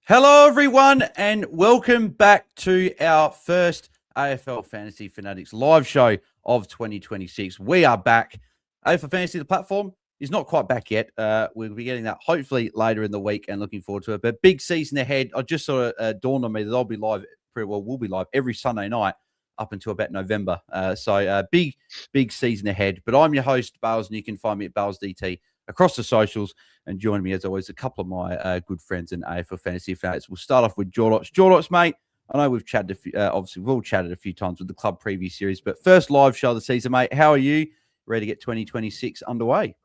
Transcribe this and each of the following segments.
Hello, everyone, and welcome back to our first AFL Fantasy Fanatics live show of 2026. We are back. AFL Fantasy, the platform, is not quite back yet. We'll be getting that hopefully later in the week and looking forward to it. But big season ahead. I just sort of dawned on me that we'll be live every Sunday night up until about November. So big season ahead. But I'm your host, Bales, and you can find me at BAILSDT across the socials. And join me, as always, a couple of my good friends in AFL Fantasy Fanatics. We'll start off with Jordox. Jordox, mate, I know we've chatted, obviously, we've all chatted a few times with the club preview series, but first live show of the season, mate. How are you? Ready to get 2026 underway?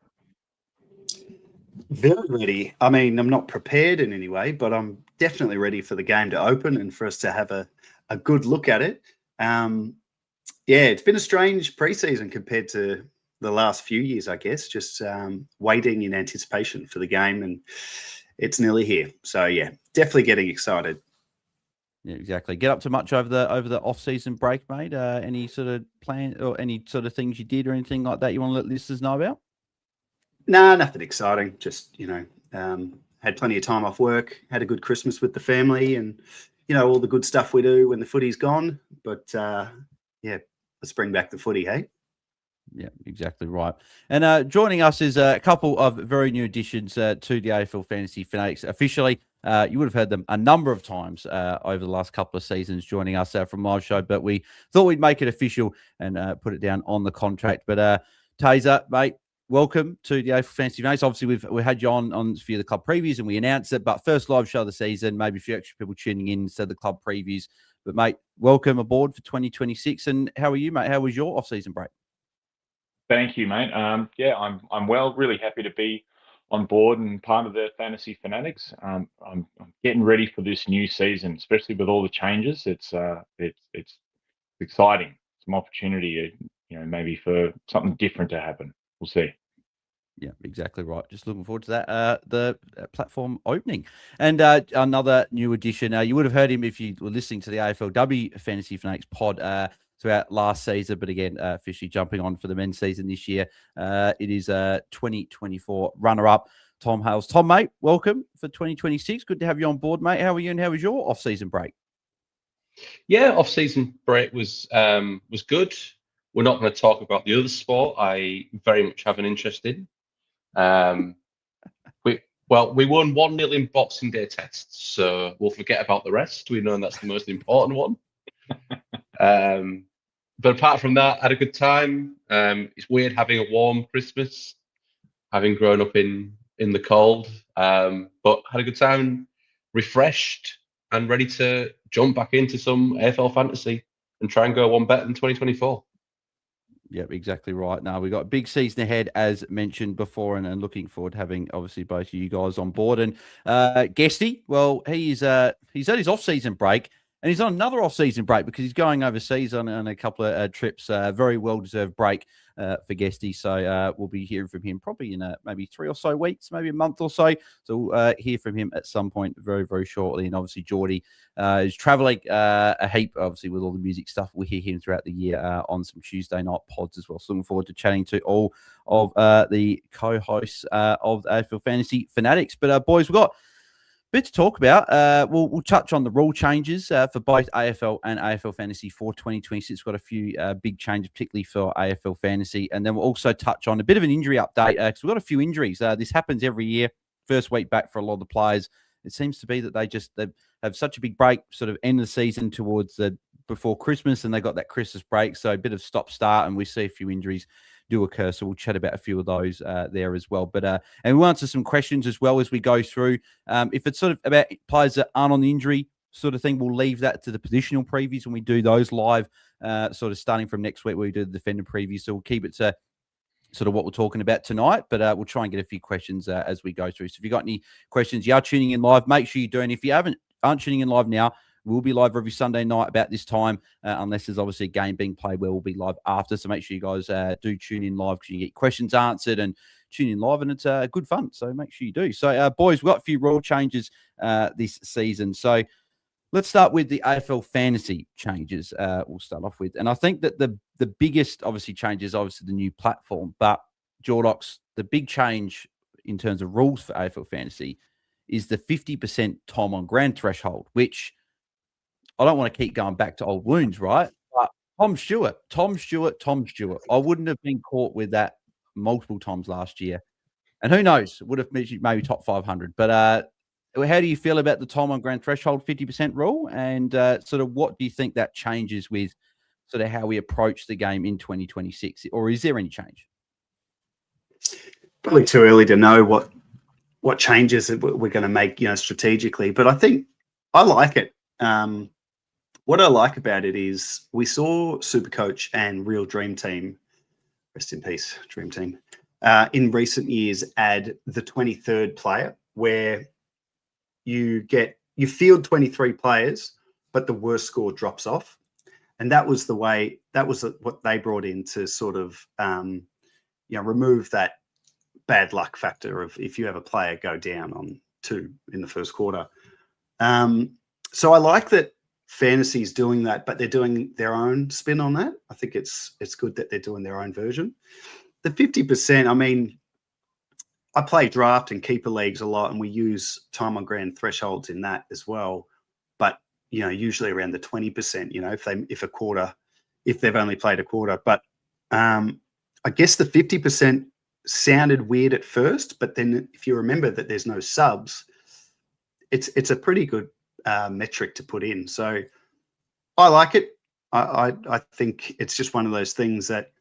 Very ready. I mean, I'm not prepared in any way, but I'm definitely ready for the game to open and for us to have a good look at it. It's been a strange preseason compared to the last few years, I guess, just waiting in anticipation for the game, and it's nearly here. So yeah, definitely getting excited. Yeah, exactly. Get up to much over the off-season break, mate? Any sort of plan or any sort of things you did or anything like that you want to let listeners know about? Nah, nothing exciting. Just, had plenty of time off work, had a good Christmas with the family, and, all the good stuff we do when the footy's gone. But let's bring back the footy, hey? Yeah, exactly right. And joining us is a couple of very new additions to the AFL Fantasy Fanatics officially. You would have heard them a number of times over the last couple of seasons joining us from live show, but we thought we'd make it official and put it down on the contract. But Taezer, mate, welcome to the AFL Fantasy Fanatics. Obviously, we had you on for the club previews and we announced it, but first live show of the season, maybe a few extra people tuning in instead of the club previews. But, mate, welcome aboard for 2026. And how are you, mate? How was your off-season break? Thank you, mate. I'm well. Really happy to be on board and part of the Fantasy Fanatics. I'm getting ready for this new season, especially with all the changes. It's exciting. Some opportunity, maybe for something different to happen. We'll see. Yeah, exactly right. Just looking forward to that. The platform opening. And another new addition. You would have heard him if you were listening to the AFLW Fantasy Fanatics pod throughout last season, but again, officially jumping on for the men's season this year. It is 2024 runner-up, Tom Hales. Tom, mate, welcome for 2026. Good to have you on board, mate. How are you and how was your off-season break? Yeah, off-season break was good. We're not going to talk about the other sport I very much have an interest in. We won 1-0 in Boxing Day tests, so we'll forget about the rest. We know that's the most important one. But apart from that, I had a good time. It's weird having a warm Christmas, having grown up in the cold, but had a good time, refreshed and ready to jump back into some AFL fantasy and try and go one better than 2024. Yep, exactly right. Now we've got a big season ahead, as mentioned before, and looking forward to having obviously both of you guys on board. And Guesty, well, he's at his off-season break. And he's on another off-season break because he's going overseas on a couple of trips. Very well-deserved break for Guesty. So we'll be hearing from him probably in maybe 3 or so weeks, maybe a month or so. So we'll hear from him at some point very, very shortly. And obviously Jordy is traveling a heap, obviously, with all the music stuff. We'll hear him throughout the year on some Tuesday night pods as well. So looking forward to chatting to all of the co-hosts of AFL Fantasy Fanatics. But boys, we've got bit to talk about. We'll touch on the rule changes for both AFL and AFL Fantasy for 2026. We've got a few big changes, particularly for AFL Fantasy. And then we'll also touch on a bit of an injury update because we've got a few injuries. This happens every year. First week back for a lot of the players. It seems to be that they have such a big break, sort of end of the season towards before Christmas, and they got that Christmas break. So a bit of stop-start, and we see a few injuries do occur. So we'll chat about a few of those there as well. But and we'll answer some questions as well as we go through. If it's sort of about players that aren't on the injury sort of thing, we'll leave that to the positional previews when we do those live, sort of starting from next week where we do the defender preview. So we'll keep it to sort of what we're talking about tonight, but we'll try and get a few questions as we go through. So if you've got any questions, you are tuning in live, make sure you do. And if you aren't tuning in live now, we'll be live every Sunday night about this time, unless there's obviously a game being played where we'll be live after. So make sure you guys do tune in live because you get questions answered and tune in live, and it's good fun. So make sure you do. So, boys, we've got a few rule changes this season. So let's start with the AFL fantasy changes. We'll start off with. And I think that the biggest, obviously, change is obviously the new platform. But, Jordox, the big change in terms of rules for AFL fantasy is the 50% time on ground threshold, which I don't want to keep going back to old wounds, right? But Tom Stewart. I wouldn't have been caught with that multiple times last year. And who knows, would have maybe top 500. But how do you feel about the time on ground threshold 50% rule? And sort of what do you think that changes with sort of how we approach the game in 2026? Or is there any change? Probably too early to know what changes we're going to make, strategically. But I think I like it. What I like about it is we saw Supercoach and Real Dream Team, rest in peace, Dream Team, in recent years add the 23rd player, where you field 23 players, but the worst score drops off. And that was what they brought in to sort of, remove that bad luck factor of if you have a player go down on 2 in the first quarter. So I like that Fantasy is doing that, but they're doing their own spin on that. I think it's good that they're doing their own version. The 50%, I mean, I play draft and keeper leagues a lot, and we use time on ground thresholds in that as well. But usually around the 20%. If they've only played a quarter. But I guess the 50% sounded weird at first, but then if you remember that there's no subs, it's a pretty good metric to put in. So I like it. I think it's just one of those things that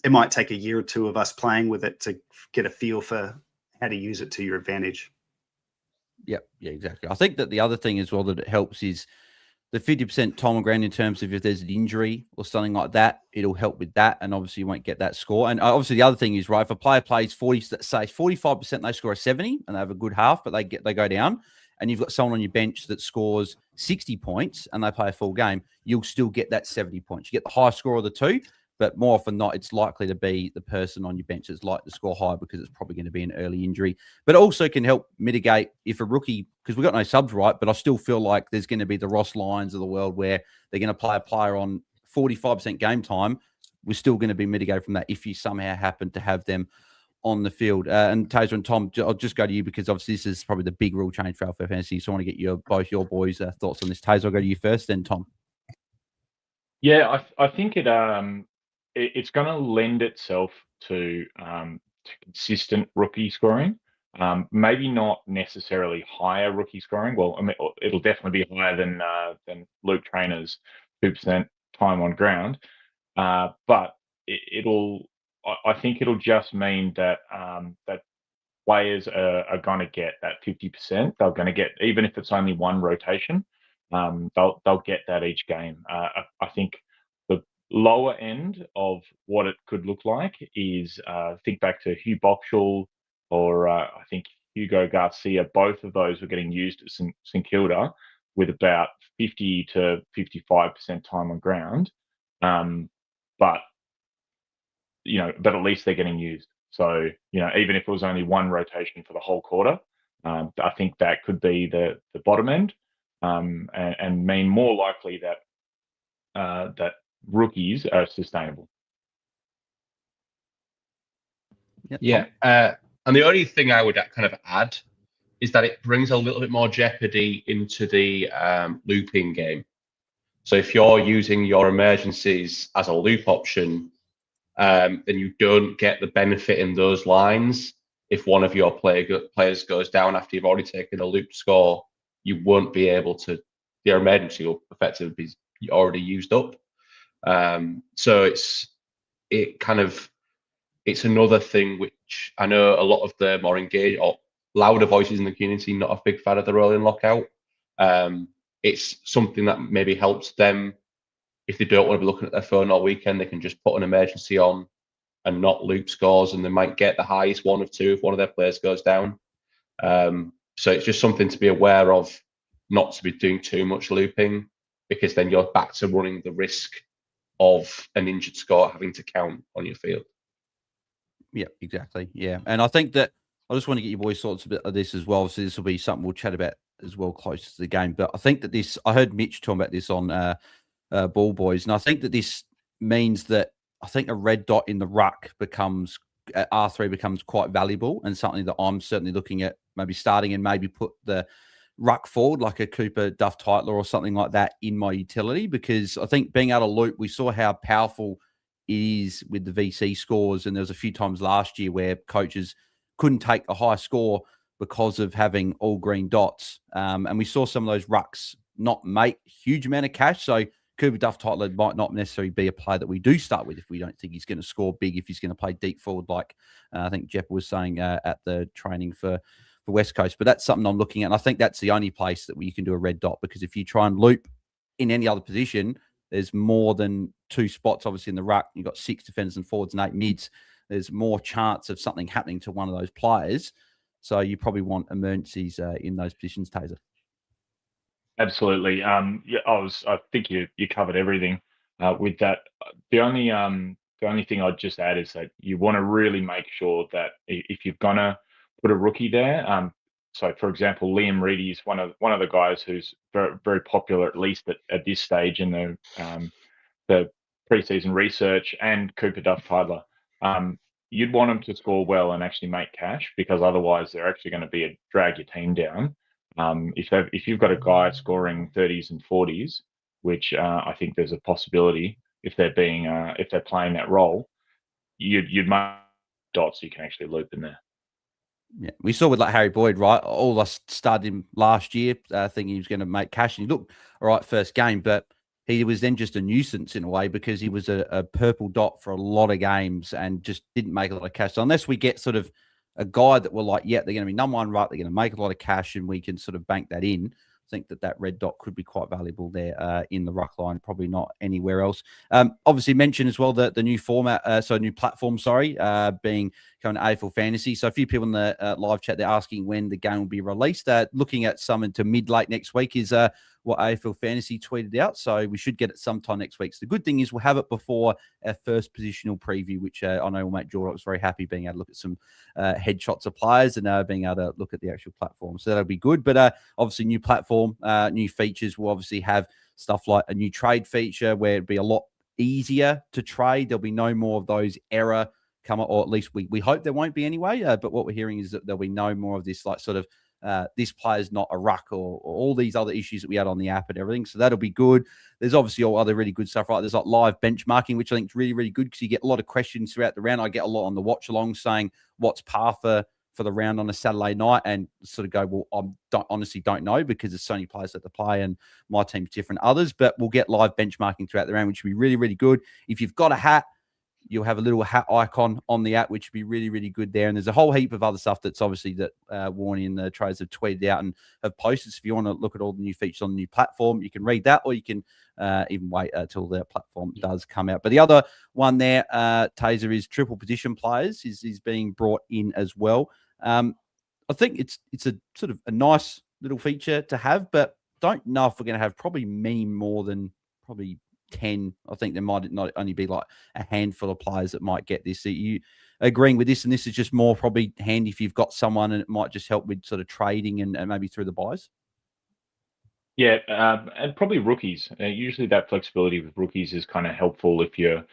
it might take a year or two of us playing with it to get a feel for how to use it to your advantage. Yep. Yeah, exactly. I think that the other thing as well that it helps is the 50% time on ground in terms of if there's an injury or something like that, it'll help with that. And obviously you won't get that score. And obviously the other thing is, right, if a player plays 45%, they score a 70 and they have a good half, but they go down, and you've got someone on your bench that scores 60 points and they play a full game, you'll still get that 70 points. You get the high score of the two, but more often than not, it's likely to be the person on your bench that's likely to score high because it's probably going to be an early injury. But it also can help mitigate if a rookie, because we've got no subs, right? But I still feel like there's going to be the Ross Lyons of the world where they're going to play a player on 45% game time. We're still going to be mitigated from that if you somehow happen to have them on the field. And Taezer and Tom, I'll just go to you because obviously this is probably the big rule change for AFL Fantasy. So I want to get both your boys' thoughts on this. Taezer, I'll go to you first, then Tom. Yeah, I think it's going to lend itself to consistent rookie scoring. Maybe not necessarily higher rookie scoring. Well, I mean, it'll definitely be higher than Luke Trainer's 2% time on ground. But I think it'll just mean that that players are going to get that 50%. They're going to get, even if it's only one rotation, they'll get that each game. I think the lower end of what it could look like is think back to Hugh Boxall or I think Hugo Garcia. Both of those were getting used at St Kilda with about 50 to 55% time on ground. But at least they're getting used. So, even if it was only one rotation for the whole quarter, I think that could be the bottom end, and mean more likely that rookies are sustainable. Yeah. And the only thing I would kind of add is that it brings a little bit more jeopardy into the looping game. So if you're using your emergencies as a loop option, then you don't get the benefit in those lines. If one of your players goes down after you've already taken a loop score, you won't be able to, your emergency will effectively be already used up. So it's another thing which I know a lot of the more engaged or louder voices in the community not a big fan of the rolling lockout. It's something that maybe helps them. If they don't want to be looking at their phone all weekend, they can just put an emergency on and not loop scores, and they might get the highest one of two if one of their players goes down. So it's just something to be aware of, not to be doing too much looping, because then you're back to running the risk of an injured score having to count on your field. Yeah, exactly. Yeah. And I think that I just want to get your boys' thoughts a bit of this as well. So this will be something we'll chat about as well close to the game. But I think that I heard Mitch talking about this on Ball Boys, and I think that this means that I think a red dot in the ruck becomes R3 becomes quite valuable and something that I'm certainly looking at maybe starting and maybe put the ruck forward like a Cooper Duff Titler or something like that in my utility, because I think being able to loop, we saw how powerful it is with the VC scores. And there was a few times last year where coaches couldn't take a high score because of having all green dots. And we saw some of those rucks not make a huge amount of cash. So Cooper Duff Titler might not necessarily be a player that we do start with if we don't think he's going to score big, if he's going to play deep forward, like I think Jeff was saying at the training for West Coast. But that's something I'm looking at. And I think that's the only place that you can do a red dot, because if you try and loop in any other position, there's more than 2 spots, obviously, in the ruck. You've got 6 defenders and forwards and 8 mids. There's more chance of something happening to one of those players. So you probably want emergencies in those positions, Taezer. Absolutely. Yeah, I think you covered everything with that. The only thing I'd just add is that you want to really make sure that if you're gonna put a rookie there, so for example, Liam Reedy is one of the guys who's very, very popular, at least at this stage in the preseason research, and Cooper Duff Titler. You'd want them to score well and actually make cash, because otherwise they're actually going to be drag your team down. If you've got a guy scoring 30s and 40s, which I think there's a possibility if they're playing that role, you'd make dots you can actually loop in there. Yeah, we saw with like Harry Boyd, right? All of us started him last year thinking he was going to make cash, and he looked all right first game, but he was then just a nuisance in a way, because he was a purple dot for a lot of games and just didn't make a lot of cash. So unless we get sort of a guy that we're like, yeah, they're going to be number one, right? They're going to make a lot of cash, and we can sort of bank that in. I think that red dot could be quite valuable there in the ruck line, probably not anywhere else. Obviously mentioned as well the new format, new platform, being coming to AFL Fantasy. So a few people in the live chat, they're asking when the game will be released. Looking at something to mid-late next week is what AFL Fantasy tweeted out. So we should get it sometime next week. So the good thing is we'll have it before our first positional preview, which I know will make Jordox very happy, being able to look at some headshots of players and being able to look at the actual platform. So that'll be good. But obviously new platform, new features. We'll obviously have stuff like a new trade feature where it'd be a lot easier to trade. There'll be no more of those error come up, or at least we hope there won't be anyway. But what we're hearing is that there'll be no more of this, like sort of this player's not a ruck, or all these other issues that we had on the app and everything. So that'll be good. There's obviously all other really good stuff, right? There's like live benchmarking, which I think is really, really good, because you get a lot of questions throughout the round. I get a lot on the watch along saying what's par for the round on a Saturday night, and sort of go, well, honestly don't know, because there's so many players that to play and my team's different others. But we'll get live benchmarking throughout the round, which will be really, really good. If you've got a hat, you'll have a little hat icon on the app, which would be really, really good there. And there's a whole heap of other stuff that's obviously that Warnie and the traders have tweeted out and have posted. So if you want to look at all the new features on the new platform, you can read that, or you can even wait until the platform does come out. But the other one there, Taezer, is triple position players is being brought in as well. I think it's a sort of a nice little feature to have, but don't know if we're going to have probably many more than probably 10. I think there might not only be like a handful of players that might get this. Are you agreeing with this? And this is just more probably handy if you've got someone, and it might just help with sort of trading and maybe through the buys. Yeah, and probably rookies. Usually that flexibility with rookies is kind of helpful if you're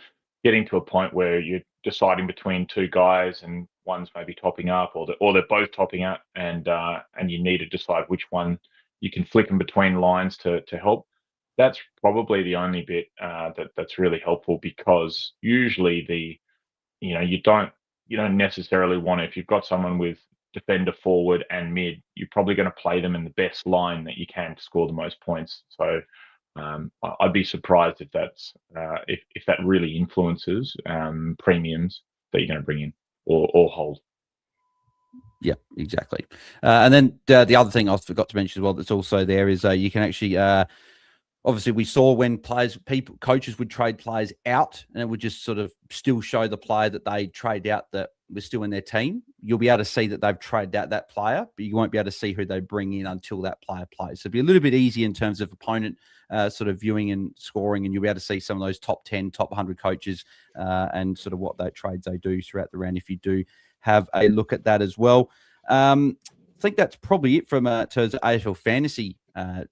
getting to a point where you're deciding between 2 guys and one's maybe topping up, or they're both topping up, and you need to decide which one you can flick them between lines to help. That's probably the only bit that's really helpful, because usually you don't necessarily want to, if you've got someone with defender, forward, and mid, you're probably going to play them in the best line that you can to score the most points. So I'd be surprised if that's if that really influences premiums that you're going to bring in or hold. Yeah, exactly. And then the other thing I forgot to mention as well that's also there is you can actually obviously we saw when coaches would trade players out, and it would just sort of still show the player that they trade out that was still in their team. You'll be able to see that they've traded out that player, but you won't be able to see who they bring in until that player plays. So it'll be a little bit easier in terms of opponent sort of viewing and scoring, and you'll be able to see some of those top 10, top 100 coaches and sort of what they trades they do throughout the round, if you do have a look at that as well. I think that's probably it from terms of AFL Fantasy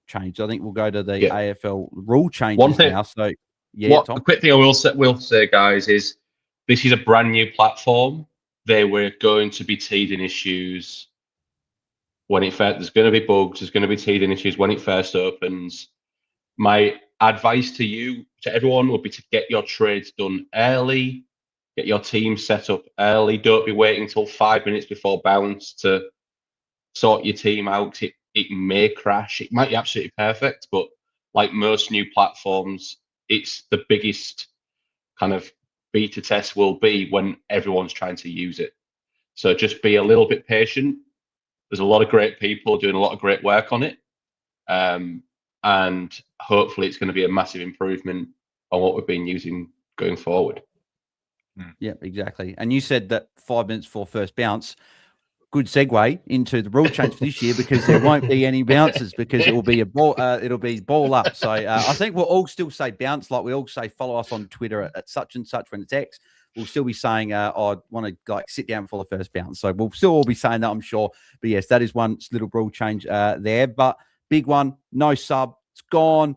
change. I think we'll go to the AFL rule changes now. So, yeah, Tom? The quick thing I will say, guys, is this is a brand new platform. they were going to be teething issues when it first. There's going to be bugs. There's going to be teething issues when it first opens. My advice to you, to everyone, would be to get your trades done early. Get your team set up early. Don't be waiting until 5 minutes before bounce to sort your team out. It may crash. It might be absolutely perfect, but like most new platforms, it's the biggest kind of beta test will be when everyone's trying to use it. So just be a little bit patient. There's a lot of great people doing a lot of great work on it. And hopefully it's going to be a massive improvement on what we've been using going forward. Yeah, exactly. And you said that 5 minutes before first bounce. Good segue into the rule change for this year, because there won't be any bounces, because it will be a ball. It'll be ball up. So I think we'll all still say bounce, like we all say follow us on Twitter at such and such when it's X. We'll still be saying I want to like sit down before the first bounce. So we'll still all be saying that, I'm sure. But yes, that is one little rule change there. But big one, no sub. It's gone.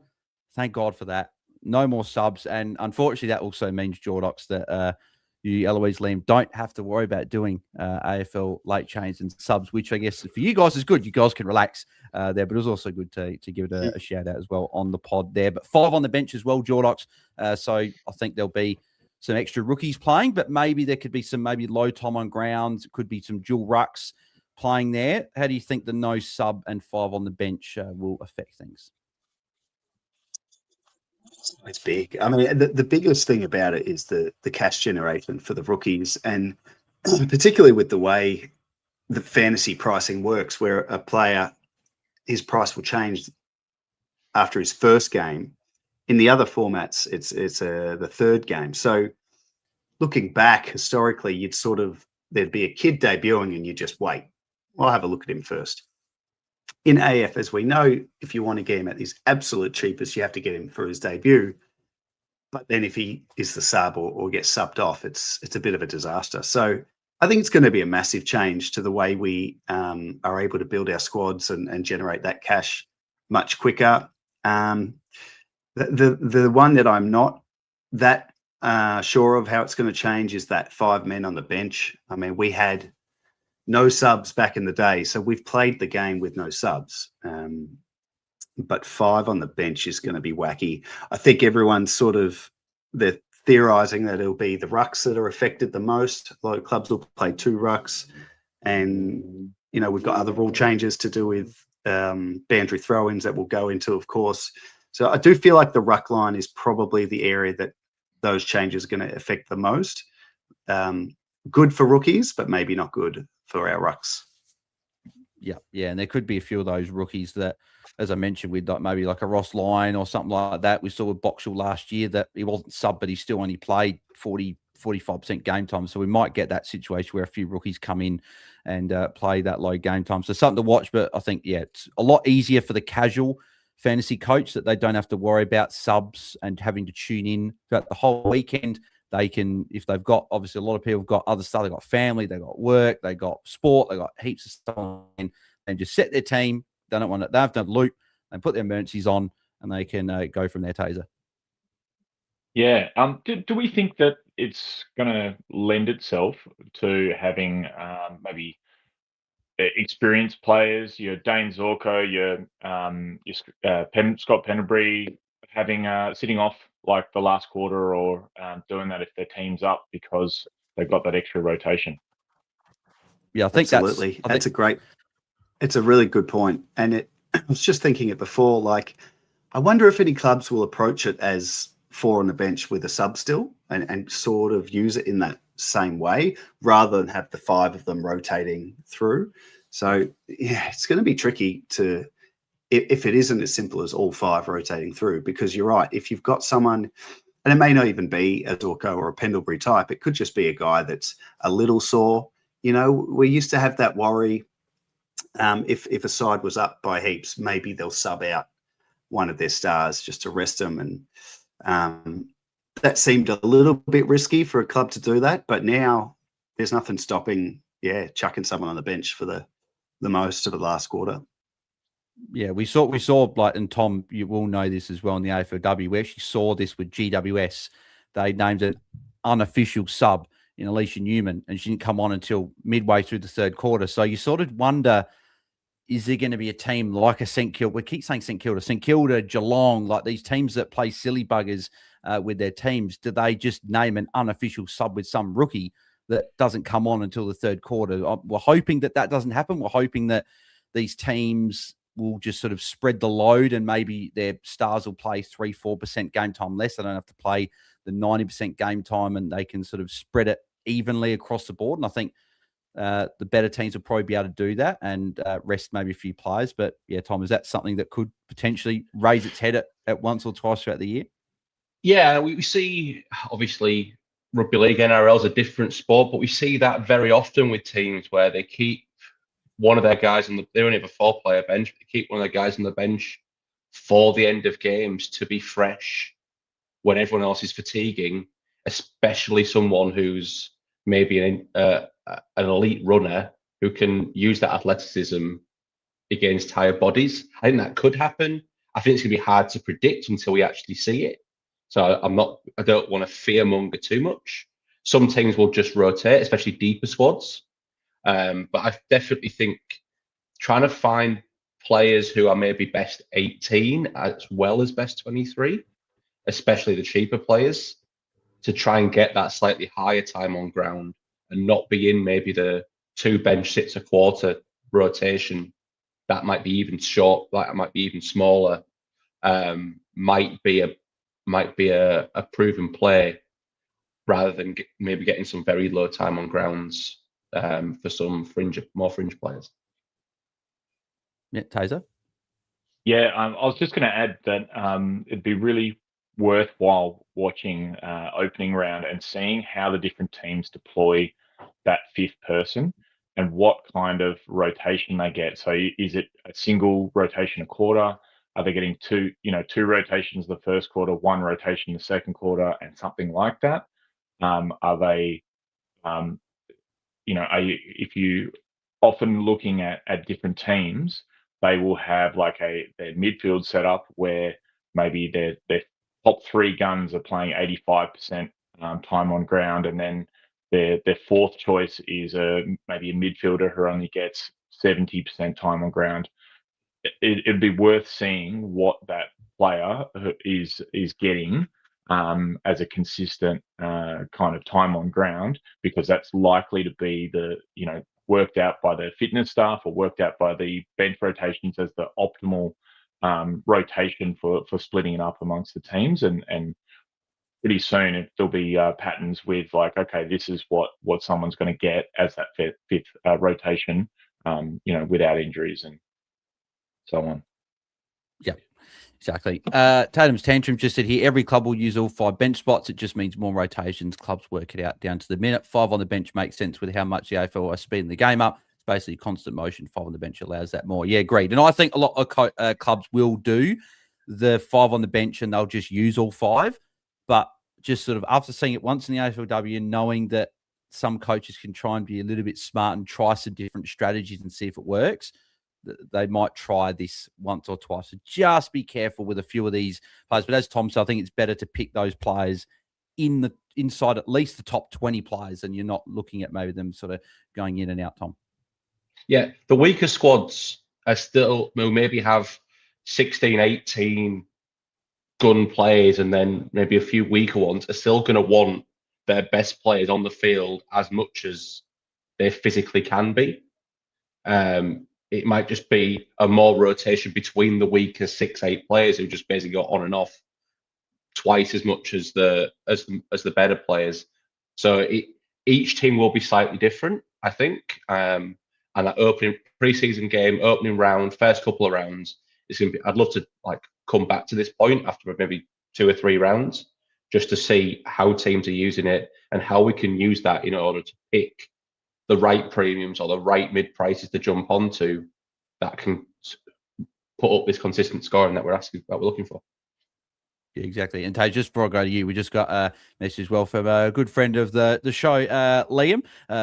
Thank God for that. No more subs. And unfortunately, that also means, Jordox, that you, Eloise, Liam, don't have to worry about doing AFL late change and subs, which I guess for you guys is good. You guys can relax there, but it was also good to give it a shout out as well on the pod there. But 5 on the bench as well, Jordox. So I think there'll be some extra rookies playing, but maybe there could be some maybe low time on ground. It could be some dual rucks playing there. How do you think the no sub and 5 on the bench will affect things? It's big. I mean, the biggest thing about it is the cash generation for the rookies, and particularly with the way the fantasy pricing works, where a player, his price will change after his first game. In the other formats, it's the third game. So looking back historically, there'd be a kid debuting and you just wait. I'll have a look at him first. In AF, as we know, if you want to get him at his absolute cheapest, you have to get him for his debut. But then if he is the sub or gets subbed off, it's a bit of a disaster. So I think it's going to be a massive change to the way we are able to build our squads and generate that cash much quicker. The one that I'm not that sure of how it's going to change is that 5 men on the bench. I mean, we had no subs back in the day, so we've played the game with no subs. But 5 on the bench is going to be wacky. I think everyone's they're theorising that it'll be the rucks that are affected the most. A lot of clubs will play 2 rucks, and we've got other rule changes to do with boundary throw-ins that we'll go into, of course. So I do feel like the ruck line is probably the area that those changes are going to affect the most. Good for rookies, but maybe not good for our rucks. Yeah, and there could be a few of those rookies that, as I mentioned, with maybe like a Ross Lyon or something like that. We saw with Boxall last year that he wasn't sub, but he still only played 45% game time. So we might get that situation where a few rookies come in and play that low game time. So something to watch, but I think, it's a lot easier for the casual fantasy coach that they don't have to worry about subs and having to tune in throughout the whole weekend. They can, if they've got, obviously a lot of people have got other stuff. They've got family, they've got work, they've got sport, they've got heaps of stuff, and just set their team. They don't want it. They have to loop and put their emergencies on, and they can go from there, Taezer. Yeah. Do we think that it's going to lend itself to having maybe experienced players, your Dane Zorko, your Scott Penderbury, having sitting off like the last quarter, or doing that if their team's up because they've got that extra rotation? Yeah, I think absolutely. It's a really good point. And I was just thinking it before, like, I wonder if any clubs will approach it as 4 on the bench with a sub still and sort of use it in that same way rather than have the 5 of them rotating through. So yeah, it's going to be tricky if it isn't as simple as all 5 rotating through, because you're right. If you've got someone, and it may not even be a Zorko or a Pendlebury type, it could just be a guy that's a little sore. We used to have that worry. If a side was up by heaps, maybe they'll sub out one of their stars just to rest them. And that seemed a little bit risky for a club to do that. But now there's nothing stopping, chucking someone on the bench for the most of the last quarter. Yeah, we saw like, and Tom, you will know this as well in the AFLW. We actually saw this with GWS. They named it unofficial sub in Alicia Newman, and she didn't come on until midway through the third quarter. So you sort of wonder, is there going to be a team like a St Kilda? We keep saying St Kilda, Geelong, like these teams that play silly buggers with their teams. Do they just name an unofficial sub with some rookie that doesn't come on until the third quarter? We're hoping that doesn't happen. We're hoping that these teams will just sort of spread the load, and maybe their stars will play 3-4% game time less. They don't have to play the 90% game time, and they can sort of spread it evenly across the board. And I think the better teams will probably be able to do that and rest maybe a few players. But yeah, Tom, is that something that could potentially raise its head at once or twice throughout the year? Yeah, we see, obviously, rugby league NRL is a different sport, but we see that very often with teams where they keep one of their guys they only have a 4-player bench, but they keep one of their guys on the bench for the end of games to be fresh when everyone else is fatiguing, especially someone who's maybe an elite runner who can use that athleticism against tired bodies. I think that could happen. I think it's going to be hard to predict until we actually see it. So I don't want to fearmonger too much. Some teams will just rotate, especially deeper squads. But I definitely think trying to find players who are maybe best 18 as well as best 23, especially the cheaper players, to try and get that slightly higher time on ground and not be in maybe the 2 bench sits a quarter rotation. That might be even short, that might be even smaller, might be a proven play rather than maybe getting some very low time on grounds for some more fringe players. Yeah, Taezer? Yeah, I was just going to add that it'd be really worthwhile watching opening round and seeing how the different teams deploy that 5th person and what kind of rotation they get. So is it a single rotation a quarter? Are they getting 2 rotations the first quarter, 1 rotation the second quarter, and something like that? Are they, if you often looking at different teams, they will have like their midfield set up where maybe their top 3 guns are playing 85% time on ground, and then their 4th choice is maybe a midfielder who only gets 70% time on ground. It'd be worth seeing what that player is getting as a consistent kind of time on ground, because that's likely to be worked out by the fitness staff or worked out by the bench rotations as the optimal rotation for splitting it up amongst the teams. And pretty soon there'll be patterns with like, okay, this is what someone's going to get as that 5th rotation, without injuries and so on. Yeah, exactly. Tatum's Tantrum just said here, every club will use all 5 bench spots. It just means more rotations. Clubs work it out down to the minute. 5 on the bench makes sense with how much the AFL are speeding the game up. It's basically constant motion. 5 on the bench allows that more. Yeah, agreed. And I think a lot of clubs will do the 5 on the bench and they'll just use all 5. But just sort of after seeing it once in the AFLW, knowing that some coaches can try and be a little bit smart and try some different strategies and see if it works, they might try this once or twice. So just be careful with a few of these players. But as Tom said, I think it's better to pick those players inside at least the top 20 players, and you're not looking at maybe them sort of going in and out, Tom. Yeah, the weaker squads are still will maybe have 16, 18 gun players, and then maybe a few weaker ones are still going to want their best players on the field as much as they physically can be. It might just be a more rotation between the weaker 6-8 players who just basically go on and off twice as much as the better players. So each team will be slightly different, I think. And that opening preseason game, opening round, first couple of rounds, it's gonna be. I'd love to come back to this point after maybe 2 or 3 rounds, just to see how teams are using it and how we can use that in order to pick the right premiums or the right mid prices to jump onto that can put up this consistent scoring that we're looking for. Yeah, exactly. And Tay, just before I go to you, we just got a message as well from a good friend of the show, Liam,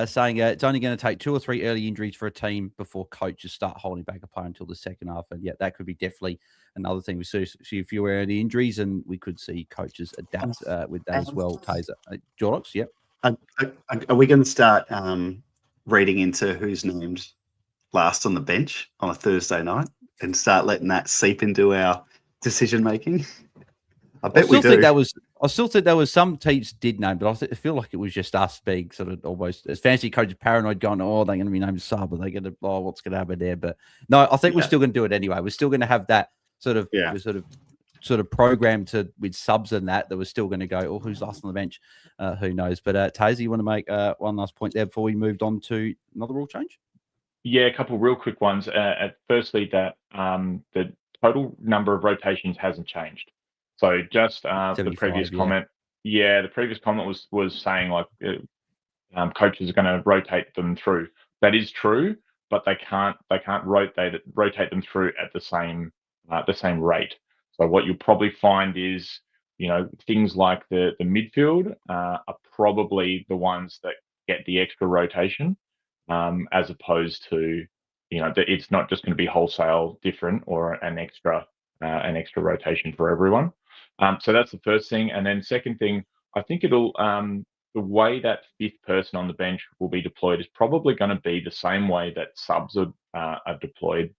saying it's only going to take 2 or 3 early injuries for a team before coaches start holding back a player until the second half. And yeah, that could be definitely another thing. We see a few early injuries, and we could see coaches adapt with that as well. Taezer, Jordox, yep. Are we going to start reading into who's named last on the bench on a Thursday night and start letting that seep into our decision making? I bet we do. I still think there was some teams did name, but I feel like it was just us being sort of almost as fancy coaches paranoid, going, "Oh, they're going to be named sub, are they going to? Oh, what's going to happen there?" But no, I think we're still going to do it anyway. We're still going to have that sort of program with subs and that we're still going to go. Oh, who's last on the bench? Who knows? But Taezer, you want to make one last point there before we moved on to another rule change? Yeah, a couple of real quick ones. Firstly, that the total number of rotations hasn't changed. So just the previous comment. Yeah, the previous comment was saying like coaches are going to rotate them through. That is true, but they can't rotate them through at the same rate. So what you'll probably find is, things like the midfield are probably the ones that get the extra rotation, as opposed to, it's not just going to be wholesale different or an extra rotation for everyone. So that's the first thing. And then second thing, I think it'll the way that fifth person on the bench will be deployed is probably going to be the same way that subs are deployed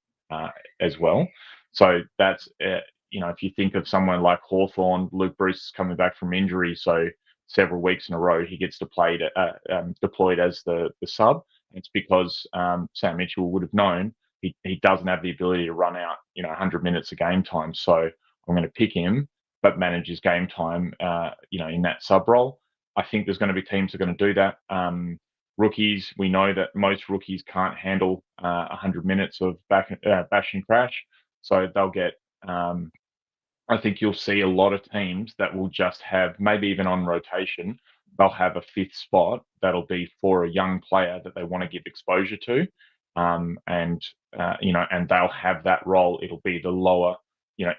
as well. So that's if you think of someone like Hawthorn, Luke Bruce is coming back from injury, so several weeks in a row he gets deployed as the sub. It's because Sam Mitchell would have known he doesn't have the ability to run out 100 minutes of game time. So I'm going to pick him, but manage his game time in that sub role. I think there's going to be teams that are going to do that. Rookies, we know that most rookies can't handle 100 minutes of bash and crash, so they'll get. I think you'll see a lot of teams that will just have, maybe even on rotation, they'll have a fifth spot that'll be for a young player that they want to give exposure to, and they'll have that role. It'll be the lower,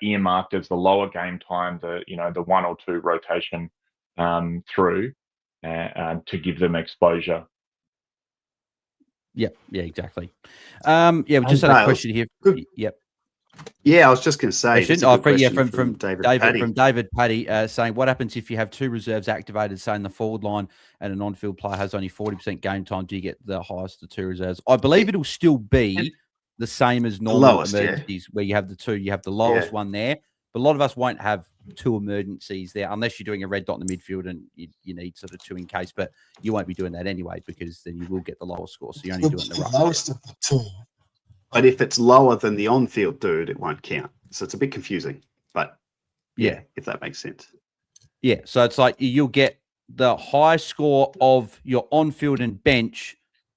earmarked as the lower game time, the one or two rotation through to give them exposure. Yeah, exactly. We just had a question here. Yep. Yeah, I was just going to say. From David Paddy saying, what happens if you have two reserves activated, say in the forward line, and an on-field player has only 40% game time? Do you get the highest of two reserves? I believe it'll still be the same as normal emergencies, where you have the two. You have the lowest one there, but a lot of us won't have two emergencies there unless you're doing a red dot in the midfield and you need sort of two in case. But you won't be doing that anyway because then you will get the lowest score. So you only do it in the lowest of the two. But if it's lower than the on-field dude, it won't count. So it's a bit confusing. But yeah, if that makes sense. Yeah, so it's like you'll get the high score of your on-field and bench,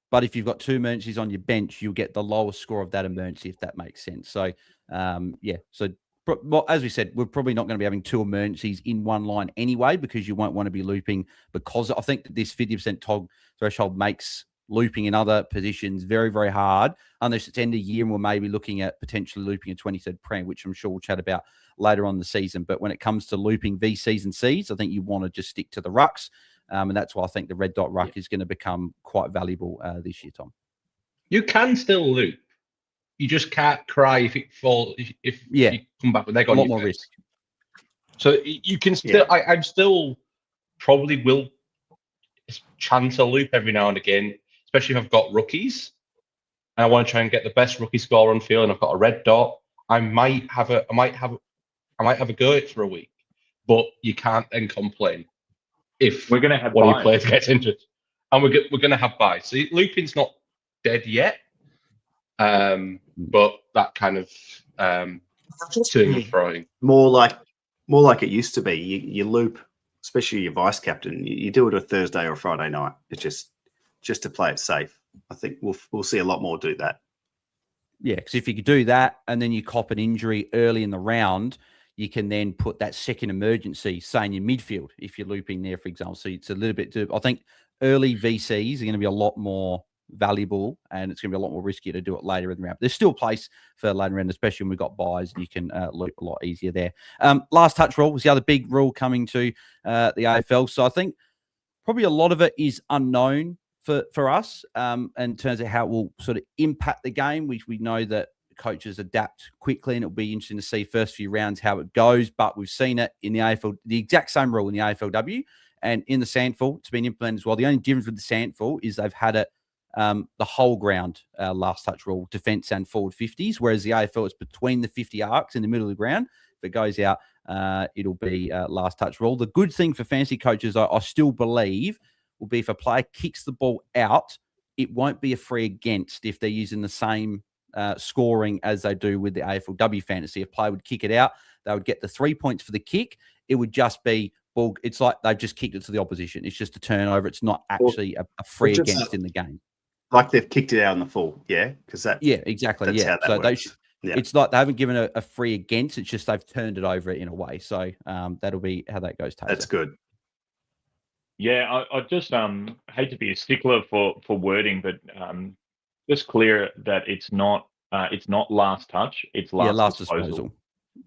but if you've got two emergencies on your bench, you'll get the lowest score of that emergency, if that makes sense. So, well, as we said, we're probably not going to be having two emergencies in one line anyway, because you won't want to be looping, because I think that this 50% TOG threshold makes looping in other positions very, very hard, unless it's end of year and we're maybe looking at potentially looping a 23rd prem, which I'm sure we'll chat about later on in the season. But when it comes to looping VCs and Cs, I think you want to just stick to the rucks. And that's why I think the red dot ruck is going to become quite valuable this year, Tom. You can still loop. You just can't cry if it falls. If you come back with egg on your face. A lot more risk. So you can still. I'm still probably will chance a loop every now and again, especially if I've got rookies and I want to try and get the best rookie score on field and I've got a red dot. I might have a go at it for a week, but you can't then complain if we're going to have one of your players gets injured, and we're going to have buys. So looping's not dead yet, but that kind of toing and throwing more like it used to be. You loop, especially your vice captain. You do it a Thursday or a Friday night. It's just to play it safe. I think we'll see a lot more do that. Yeah, because if you could do that and then you cop an injury early in the round, you can then put that second emergency, say in your midfield, if you're looping there, for example. So it's a little bit. I think early VCs are going to be a lot more valuable, and it's going to be a lot more risky to do it later in the round. There's still place for later in, especially when we've got buys, and you can loop a lot easier there. Last touch rule was the other big rule coming to the AFL. So I think probably a lot of it is unknown for us in terms of how it will sort of impact the game. We know that coaches adapt quickly, and it'll be interesting to see first few rounds how it goes. But we've seen it in the AFL, the exact same rule in the AFLW And in the sandful, it's been implemented as well. The only difference with the sandful is they've had it the whole ground last touch rule, defence and forward 50s, whereas the AFL is between the 50 arcs in the middle of the ground. If it goes out, it'll be last touch rule. The good thing for fantasy coaches, I still believe, will be if a player kicks the ball out, it won't be a free against if they're using the same scoring as they do with the AFLW fantasy. If a player would kick it out, they would get the 3 points for the kick. It would just be, well, it's like they've just kicked it to the opposition. It's just a turnover. It's not actually a free against in the game. Like they've kicked it out in the full, yeah? Because that, yeah, exactly. That's how that works. It's like they haven't given a free against. It's just they've turned it over in a way. So that'll be how that goes. Taezer. That's good. Yeah, I just hate to be a stickler for wording, but just clear that it's not last touch. It's last disposal.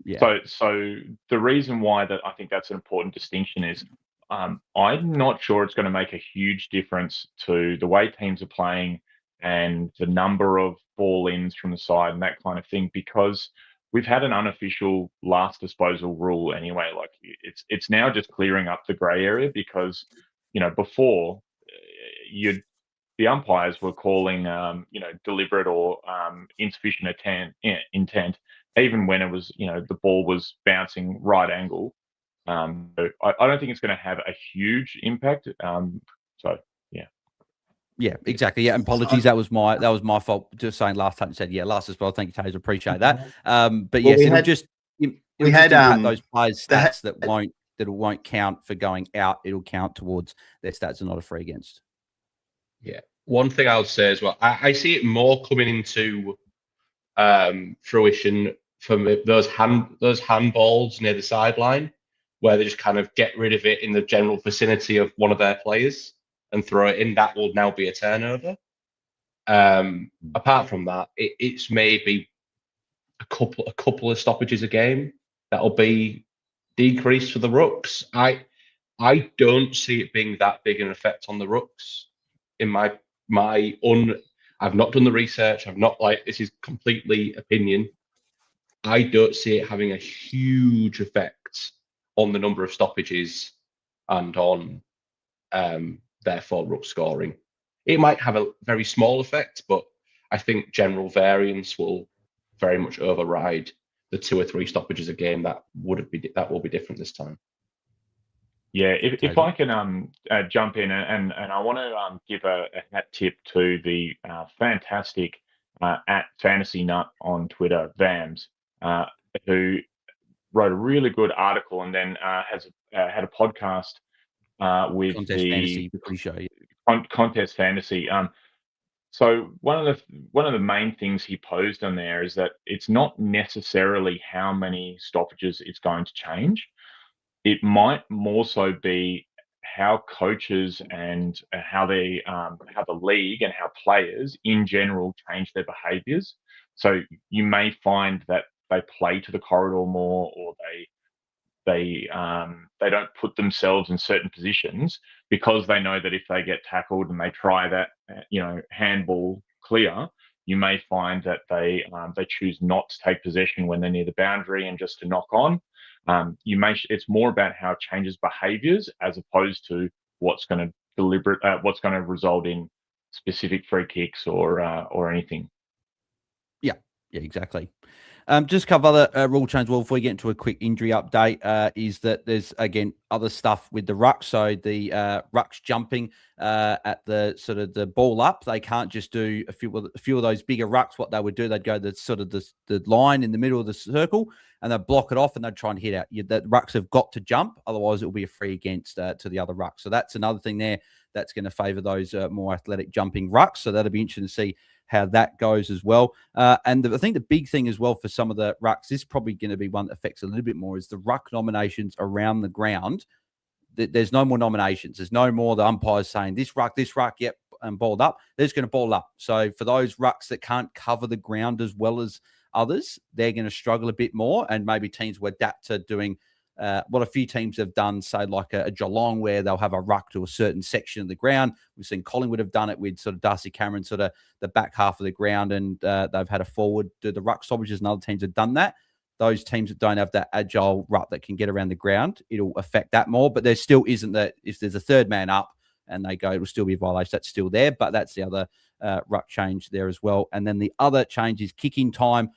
Yeah. So the reason why that I think that's an important distinction is I'm not sure it's going to make a huge difference to the way teams are playing and the number of ball-ins from the side and that kind of thing, because we've had an unofficial last disposal rule anyway. Like it's now just clearing up the grey area, because before the umpires were calling deliberate or insufficient intent, even when it was the ball was bouncing right angle. So I don't think it's going to have a huge impact. Yeah, exactly. Yeah, apologies. That was my fault. Just saying last time you said last as well. Thank you, Taezer. Appreciate that. But yes, it'll just impact those players' stats that won't count for going out. It'll count towards their stats and not a free against. Yeah. One thing I would say as well, I see it more coming into fruition from those handballs near the sideline, where they just kind of get rid of it in the general vicinity of one of their players and throw it in. That will now be a turnover. Apart from that, it's maybe a couple of stoppages a game that'll be decreased for the rucks. I don't see it being that big an effect on the rucks. In I've not done the research. This is completely opinion. I don't see it having a huge effect on the number of stoppages and on therefore ruck scoring. It might have a very small effect, but I think general variance will very much override the 2 or 3 stoppages a game that will be different this time. Yeah, if I can jump in and I want to give a hat tip to the fantastic at Fantasy Nut on Twitter, Vams, who wrote a really good article and then has had a podcast with Contest Fantasy pre-show. Contest Fantasy. So one of the main things he posed on there is that it's not necessarily how many stoppages it's going to change. It might more so be how coaches and how the league and how players in general change their behaviours. So you may find that they play to the corridor more, or they don't put themselves in certain positions because they know that if they get tackled and they try that handball clear, you may find that they choose not to take possession when they're near the boundary and just to knock on. It's more about how it changes behaviours as opposed to what's going to result in specific free kicks or anything. Yeah, exactly. Just a couple other rule changes. Well, before we get into a quick injury update, is that there's again other stuff with the rucks. So the rucks jumping at the sort of the ball up, they can't just do a few of those bigger rucks. What they would do, they'd go the line in the middle of the circle and they'd block it off and they'd try and hit out. The rucks have got to jump, otherwise it will be a free against to the other rucks. So that's another thing there that's going to favour those more athletic jumping rucks. So that'll be interesting to see how that goes as well. And I think the big thing as well for some of the rucks, this is probably going to be one that affects a little bit more, is the ruck nominations around the ground. There's no more nominations. There's no more the umpires saying this ruck, yep, and balled up. They're just going to ball up. So for those rucks that can't cover the ground as well as others, they're going to struggle a bit more, and maybe teams will adapt to doing what a few teams have done, say like a Geelong, where they'll have a ruck to a certain section of the ground. We've seen Collingwood have done it with sort of Darcy Cameron, sort of the back half of the ground, and they've had a forward do the ruck stoppages, and other teams have done that. those teams that don't have that agile ruck that can get around the ground, it'll affect that more. But there still isn't that. If there's a third man up and they go, it'll still be a violation. That's still there, but that's the other ruck change there as well. And then the other change is kicking time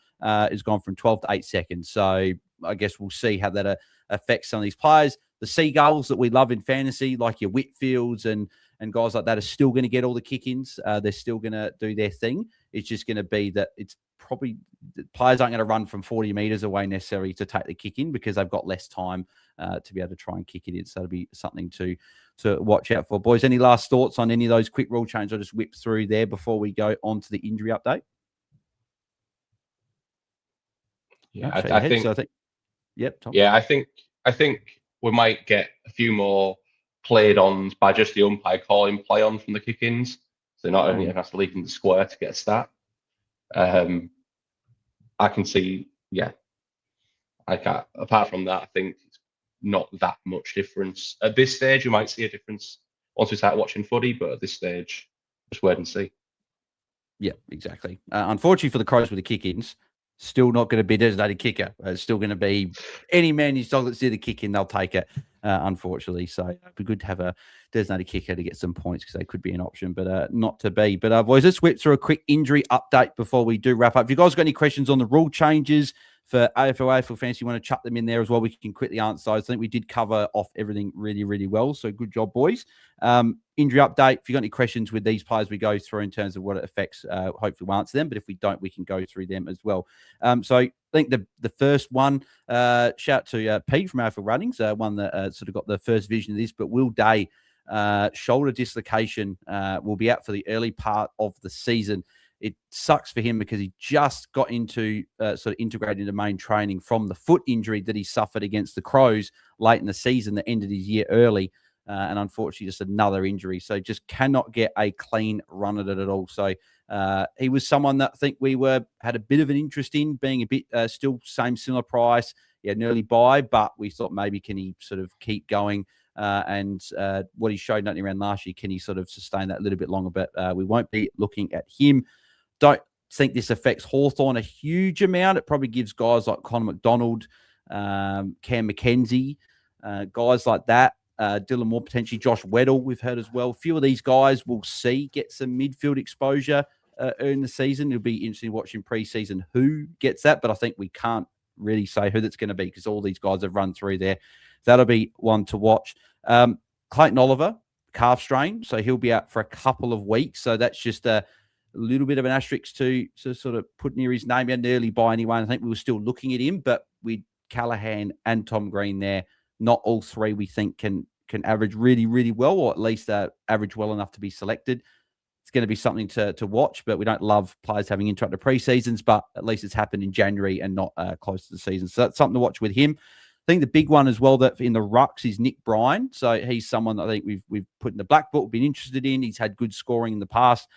is gone from 12 to 8 seconds. So I guess we'll see how that affects some of these players. The Seagulls that we love in fantasy, like your Whitfields and guys like that, are still going to get all the kick-ins. They're still going to do their thing. It's just going to be that it's probably players aren't going to run from 40 metres away necessarily to take the kick in because they've got less time to be able to try and kick it in. So it'll be something to watch out for. Boys, any last thoughts on any of those quick rule changes I'll just whip through there before we go on to the injury update? Yeah, I think. Yep. Tom. Yeah, I think we might get a few more played-ons by just the umpire calling play-on from the kick-ins. So not only has to leave in the square to get a stat. I can see, apart from that, I think it's not that much difference. At this stage, you might see a difference once we start watching footy, but at this stage, just wait and see. Yeah, exactly. Unfortunately for the Crows with the kick-ins, still not going to be a designated kicker. It's still going to be any man his dog that's did the kick in, they'll take it, unfortunately. So it'd be good to have a designated kicker to get some points because they could be an option, but not to be. But boys, let's whip through a quick injury update before we do wrap up. If you guys got any questions on the rule changes for AFL Fantasy, you want to chuck them in there as well, we can quickly answer those. I think we did cover off everything really, really well. So good job, boys. Injury update. If you've got any questions with these players we go through in terms of what it affects, hopefully we'll answer them. But if we don't, we can go through them as well. So I think the first one, shout to Pete from AFL Runnings, one that sort of got the first vision of this, but Will Day, shoulder dislocation, will be out for the early part of the season. It sucks for him because he just got into sort of integrated into main training from the foot injury that he suffered against the Crows late in the season that ended his year early. And unfortunately, just another injury. So just cannot get a clean run at it at all. So he was someone that I think we had a bit of an interest in, being a bit still similar price. He had an early buy, but we thought maybe can he sort of keep going? And what he showed nothing around last year, can he sort of sustain that a little bit longer? But we won't be looking at him. Don't think this affects Hawthorn a huge amount. It probably gives guys like Connor McDonald, Cam McKenzie, guys like that. Dylan Moore, potentially Josh Weddle, we've heard as well. A few of these guys we'll see get some midfield exposure in the season. It'll be interesting watching preseason who gets that, but I think we can't really say who that's going to be because all these guys have run through there. That'll be one to watch. Clayton Oliver, calf strain, so he'll be out for a couple of weeks. So that's just a little bit of an asterisk to sort of put near his name. He had an early buy anyway. I think we were still looking at him, but with Callahan and Tom Green there, not all three we think can average really, really well, or at least average well enough to be selected. It's going to be something to watch, but we don't love players having interrupted pre-seasons, but at least it's happened in January and not close to the season. So that's something to watch with him. I think the big one as well that in the rucks is Nick Bryan. So he's someone that I think we've put in the black book, been interested in. He's had good scoring in the past.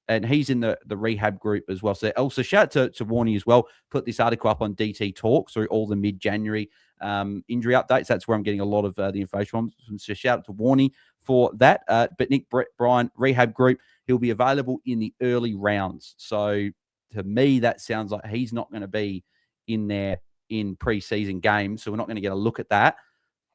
And he's in the rehab group as well. So also shout out to Warney as well. Put this article up on DT Talk through all the mid-January injury updates. That's where I'm getting a lot of the information from. So shout out to Warney for that. But Nick Bryan, rehab group, he'll be available in the early rounds. So to me, that sounds like he's not going to be in there in preseason games. So we're not going to get a look at that.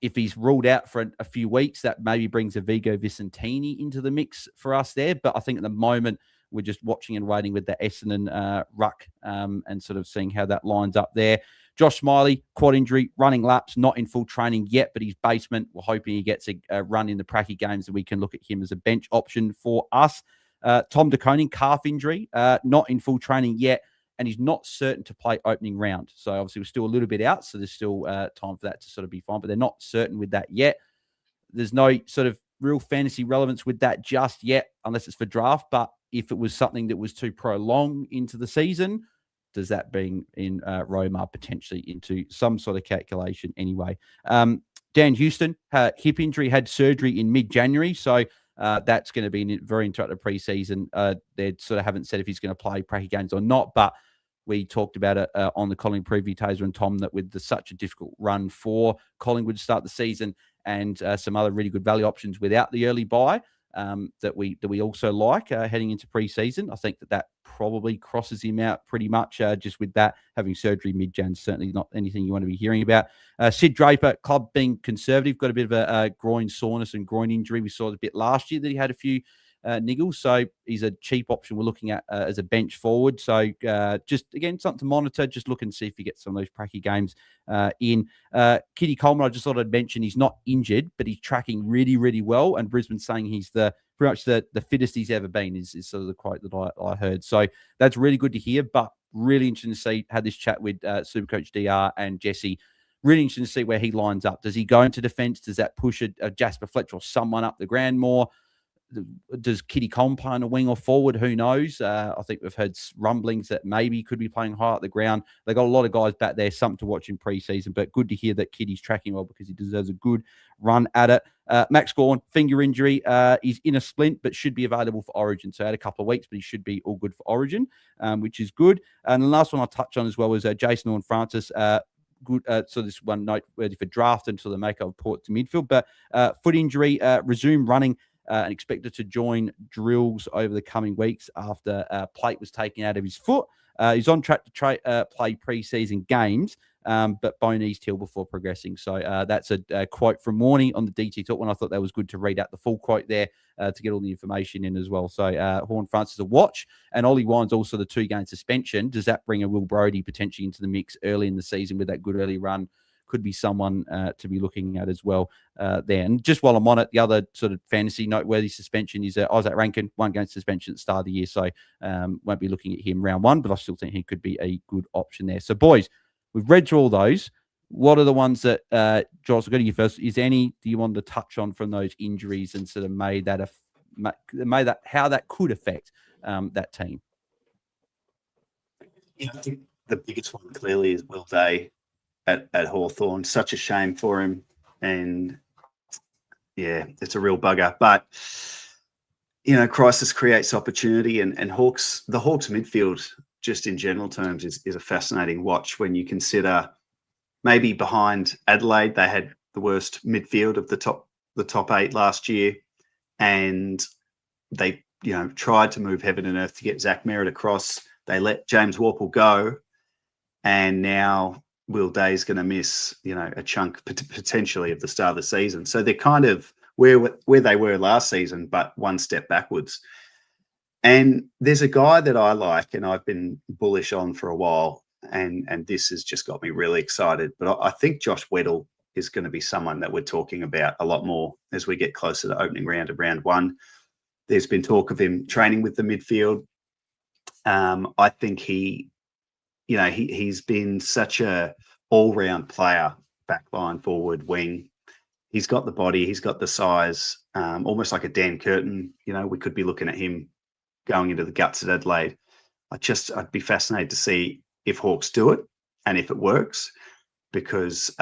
If he's ruled out for a few weeks, that maybe brings a Vigo Vicentini into the mix for us there. But I think at the moment, we're just watching and waiting with the Essendon ruck and sort of seeing how that lines up there. Josh Smiley, quad injury, running laps, not in full training yet, but his basement, we're hoping he gets a run in the Pracky games and we can look at him as a bench option for us. Tom De Koning, calf injury, not in full training yet, and he's not certain to play opening round. So obviously we're still a little bit out, so there's still time for that to sort of be fine, but they're not certain with that yet. There's no sort of real fantasy relevance with that just yet, unless it's for draft, but if it was something that was to prolong into the season, does that bring in Romar potentially into some sort of calculation anyway? Dan Houston, hip injury, had surgery in mid-January, so that's going to be very interrupted preseason. They sort of haven't said if he's going to play Pracky games or not, but we talked about it on the Collingwood preview, Taezer and Tom, that with such a difficult run for Collingwood to start the season and some other really good value options without the early buy, that we also like heading into preseason. I think that probably crosses him out pretty much just with that. Having surgery mid-Jan, certainly not anything you want to be hearing about. Sid Draper, club being conservative, got a bit of a groin soreness and groin injury. We saw it a bit last year that he had a few niggles, so he's a cheap option we're looking at as a bench forward. So just, again, something to monitor. Just look and see if you get some of those pracky games in. Kitty Coleman, I just thought I'd mention, he's not injured, but he's tracking really, really well. And Brisbane's saying he's pretty much the fittest he's ever been is sort of the quote that I heard. So that's really good to hear, but really interesting to see. Had this chat with Supercoach DR and Jesse. Really interesting to see where he lines up. Does he go into defence? Does that push a Jasper Fletcher or someone up the ground more? Does Kitty Coleman play on a wing or forward? Who knows? I think we've heard rumblings that maybe could be playing high at the ground. They got a lot of guys back there, something to watch in preseason, but good to hear that Kitty's tracking well because he deserves a good run at it. Max Gawn, finger injury. He's in a splint, but should be available for Origin. So had a couple of weeks, but he should be all good for Origin, which is good. And the last one I'll touch on as well was Jason Horne-Francis. Good. So this one noteworthy for draft until the make-up port to midfield, but foot injury, resume running. And expected to join drills over the coming weeks after plate was taken out of his foot. He's on track to play pre-season games, but bone eased heel before progressing. So that's a quote from Warney on the DT Talk one. I thought that was good to read out the full quote there to get all the information in as well. So Horne-Francis a watch, and Ollie Wine's also the 2-game suspension. Does that bring a Will Brodie potentially into the mix early in the season with that good early run? Could be someone to be looking at as well there. And just while I'm on it, the other sort of fantasy noteworthy suspension is Isaac Rankin, 1-game suspension at the start of the year. So won't be looking at him round 1, but I still think he could be a good option there. So, boys, we've read through all those. What are the ones that, Josh, I'll go to you first. Is any do you want to touch on from those injuries and sort of made that how that could affect that team? Yeah, I think the biggest one clearly is Will Day at Hawthorn. Such a shame for him. And yeah, it's a real bugger. But, crisis creates opportunity, and the Hawks midfield, just in general terms, is a fascinating watch when you consider maybe behind Adelaide, they had the worst midfield of the top 8 last year. And they, tried to move heaven and earth to get Zach Merritt across. They let James Warple go. And now Will Day's going to miss, a chunk potentially of the start of the season. So they're kind of where they were last season, but one step backwards. And there's a guy that I like, and I've been bullish on for a while, and this has just got me really excited. But I think Josh Weddle is going to be someone that we're talking about a lot more as we get closer to opening round of round 1. There's been talk of him training with the midfield. I think he's been such a all-round player, backline, forward, wing. He's got the body, he's got the size, almost like a Dan Curtin. We could be looking at him going into the guts at Adelaide. I'd be fascinated to see if Hawks do it and if it works, because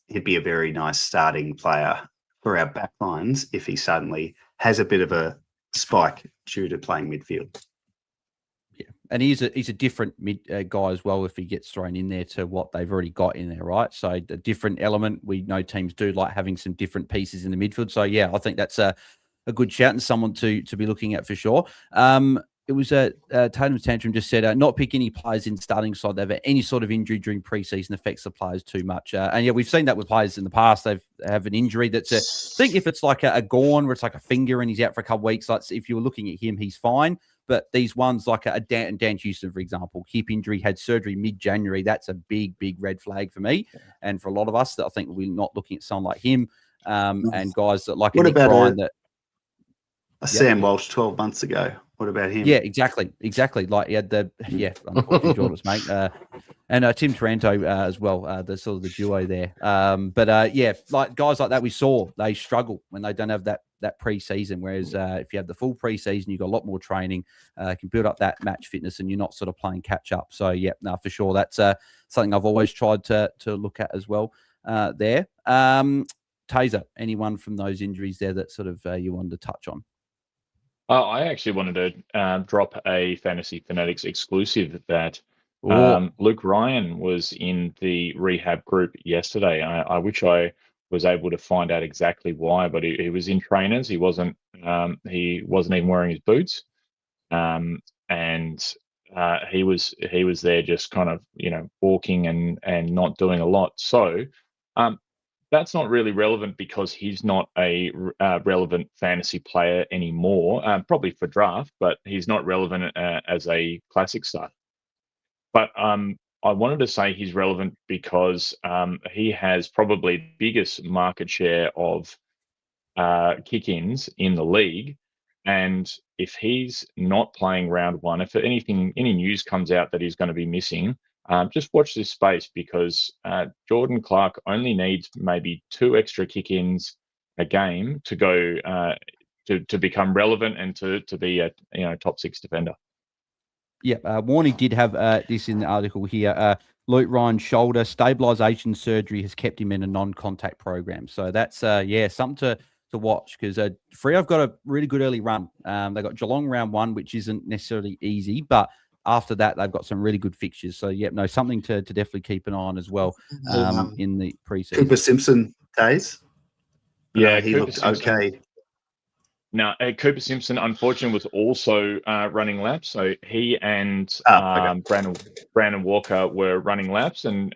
he'd be a very nice starting player for our backlines if he suddenly has a bit of a spike due to playing midfield. Yeah, and he's a different guy as well if he gets thrown in there to what they've already got in there, right? So a different element. We know teams do like having some different pieces in the midfield. So yeah, I think that's a good shout and someone to be looking at for sure. It was Tatum Tantrum just said, not pick any players in starting side that have any sort of injury during preseason affects the players too much. And yeah, we've seen that with players in the past. They have an injury that's I think if it's like a Gawn where it's like a finger and he's out for a couple of weeks, like if you were looking at him, he's fine. But these ones like a Dan Houston, for example, hip injury, had surgery mid-January. That's a big, big red flag for me. Yeah. And for a lot of us, that I think we're not looking at someone like him and guys that like what about Ryan that Sam Walsh 12 months ago. What about him? Yeah, exactly. Like he had unfortunately Jordox, mate. And Tim Taranto as well, the sort of the duo there. Like guys like that we saw, they struggle when they don't have that pre-season. Whereas if you have the full pre-season, you've got a lot more training, can build up that match fitness, and you're not sort of playing catch up. So yeah, no, for sure. That's something I've always tried to look at as well there. Taezer, anyone from those injuries there that sort of you wanted to touch on? I actually wanted to drop a Fantasy Fanatics exclusive that Luke Ryan was in the rehab group yesterday. I wish I was able to find out exactly why, but he was in trainers. He wasn't He wasn't even wearing his boots, and he was there just kind of walking and not doing a lot. So that's not really relevant because he's not a relevant fantasy player anymore. Probably for draft, but he's not relevant as a classic starter. But I wanted to say he's relevant because he has probably the biggest market share of kick-ins in the league. And if he's not playing round one, if any news comes out that he's going to be missing, just watch this space because Jordan Clark only needs maybe 2 extra kick-ins a game to go to become relevant and to be a top 6 defender. Yeah, Warney did have this in the article here. Luke Ryan's shoulder stabilisation surgery has kept him in a non-contact program. So that's something to watch because Freo have got a really good early run. They got Geelong round 1, which isn't necessarily easy, but after that they've got some really good fixtures. So something to definitely keep an eye on as well in the preseason. Cooper Simpson days. Yeah, he Cooper looked Simpson. okay. Now, Cooper Simpson, unfortunately, was also running laps. So he and Brandon Walker were running laps and